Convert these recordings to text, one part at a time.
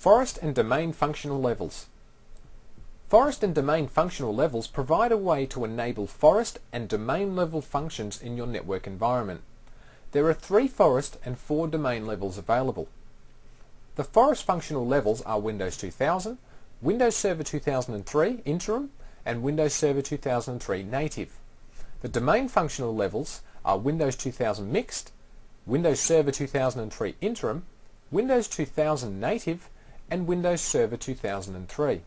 Forest and domain functional levels. Forest and domain functional levels provide a way to enable forest and domain level functions in your network environment. There are 3 forest and 4 domain levels available. The forest functional levels are Windows 2000, Windows Server 2003 Interim, and Windows Server 2003 Native. The domain functional levels are Windows 2000 Mixed, Windows Server 2003 Interim, Windows 2000 Native, and Windows Server 2003.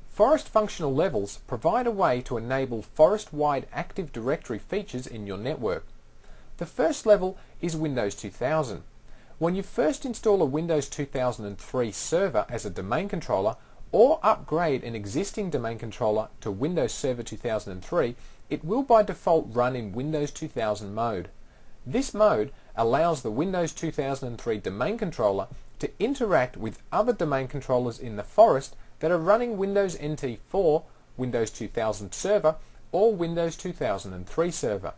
Forest functional levels provide a way to enable forest-wide Active Directory features in your network. The first level is Windows 2000. When you first install a Windows 2003 server as a domain controller or upgrade an existing domain controller to Windows Server 2003, it will by default run in Windows 2000 mode. This mode allows the Windows 2003 domain controller to interact with other domain controllers in the forest that are running Windows NT 4, Windows 2000 Server, or Windows 2003 Server.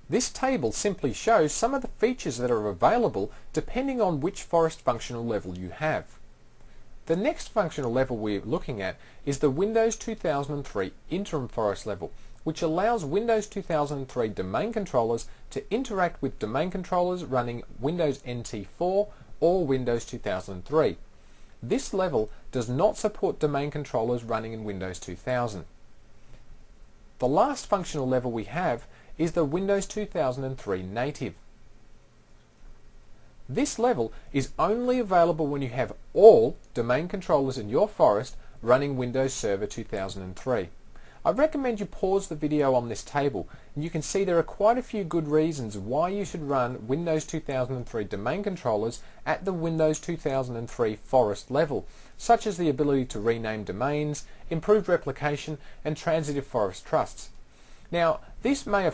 This table simply shows some of the features that are available depending on which forest functional level you have. The next functional level we're looking at is the Windows 2003 Interim Forest level, which allows Windows 2003 domain controllers to interact with domain controllers running Windows NT 4 or Windows 2003. This level does not support domain controllers running in Windows 2000. The last functional level we have is the Windows 2003 Native. This level is only available when you have all domain controllers in your forest running Windows Server 2003. I recommend you pause the video on this table, and you can see there are quite a few good reasons why you should run Windows 2003 domain controllers at the Windows 2003 forest level, such as the ability to rename domains, improved replication, and transitive forest trusts. Now, this may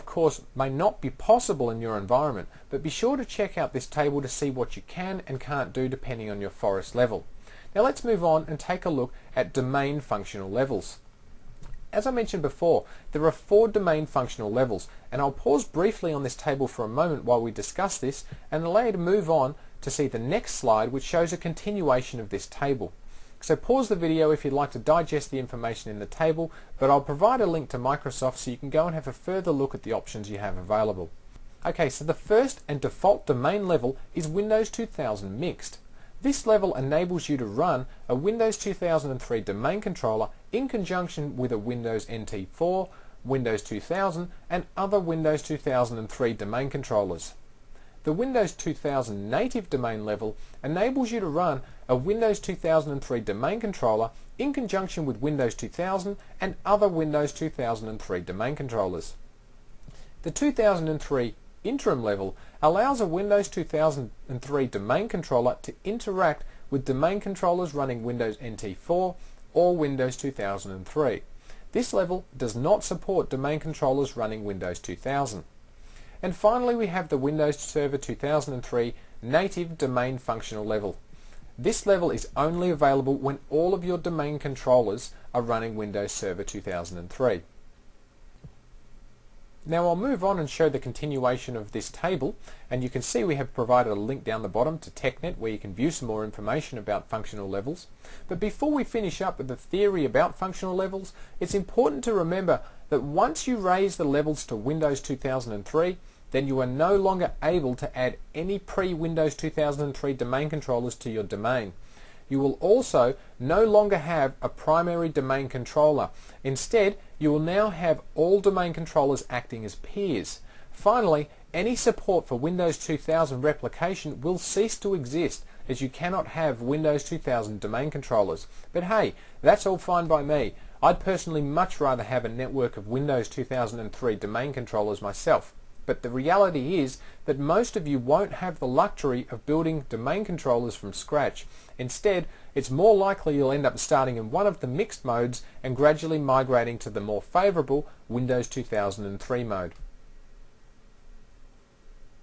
not be possible in your environment, but be sure to check out this table to see what you can and can't do depending on your forest level. Now let's move on and take a look at domain functional levels. As I mentioned before, there are 4 domain functional levels, and I'll pause briefly on this table for a moment while we discuss this and allow you to move on to see the next slide, which shows a continuation of this table. So pause the video if you'd like to digest the information in the table, but I'll provide a link to Microsoft so you can go and have a further look at the options you have available. Okay, so the first and default domain level is Windows 2000 Mixed. This level enables you to run a Windows 2003 domain controller in conjunction with a Windows NT 4, Windows 2000, and other Windows 2003 domain controllers. The Windows 2000 Native domain level enables you to run a Windows 2003 domain controller in conjunction with Windows 2000 and other Windows 2003 domain controllers. The 2003 Interim level allows a Windows 2003 domain controller to interact with domain controllers running Windows NT 4 or Windows 2003. This level does not support domain controllers running Windows 2000. And finally, we have the Windows Server 2003 Native Domain Functional level. This level is only available when all of your domain controllers are running Windows Server 2003. Now I'll move on and show the continuation of this table, and you can see we have provided a link down the bottom to TechNet where you can view some more information about functional levels. But before we finish up with the theory about functional levels, it's important to remember that once you raise the levels to Windows 2003, then you are no longer able to add any pre-Windows 2003 domain controllers to your domain. You will also no longer have a primary domain controller. Instead, you will now have all domain controllers acting as peers. Finally, any support for Windows 2000 replication will cease to exist, as you cannot have Windows 2000 domain controllers. But hey, that's all fine by me. I'd personally much rather have a network of Windows 2003 domain controllers myself. But the reality is that most of you won't have the luxury of building domain controllers from scratch. Instead, it's more likely you'll end up starting in one of the mixed modes and gradually migrating to the more favorable Windows 2003 mode.